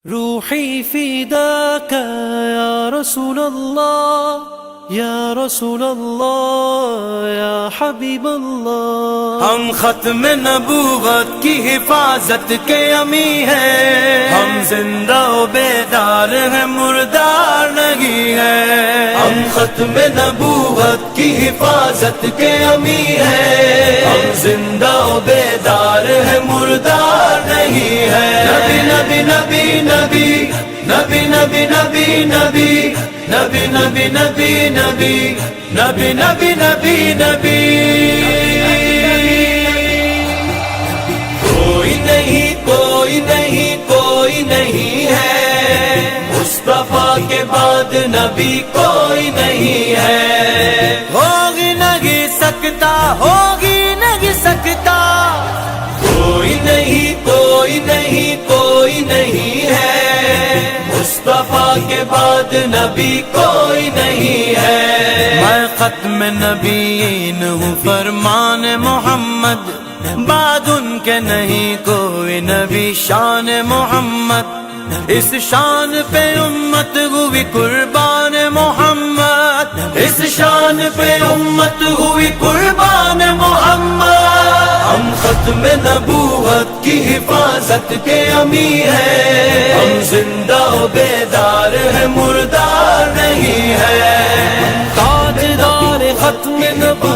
روحي فداك يا رسول الله یا رسول اللہ یا حبیب اللہ۔ ہم ختم نبوت کی حفاظت کے امی ہیں، ہم زندہ و بیدار ہیں مردار نہیں ہیں۔ ہم ختم نبوت کی حفاظت کے امی ہیں، ہم زندہ و بیدار ہیں مردار نہیں ہیں۔ نبی نبی نبی نبی نبی نبی نبی نبی نبی نبی نبی نبی نبی نبی نبی نبی کوئی نہیں کوئی نہیں کوئی نہیں ہے، مصطفیٰ کے بعد نبی کوئی نہیں ہے۔ ہوگی نہیں سکتا ہوگی نہیں سکتا، کوئی نہیں کوئی نہیں کوئی نہیں ہے، مصطفیٰ کے بعد نبی کوئی نہیں ہے۔ میں ختم نبیین ہوں فرمان محمد، بعد ان کے نہیں کوئی نبی شان محمد، اس شان پہ امت ہوئی قربان محمد، اس شان پہ امت ہوئی قربان محمد۔ ہم ختم نبوت کی حفاظت کے امی ہیں، ہم زندہ و بیدار ہیں مردار نہیں ہے۔ تاجدار ختم نبوت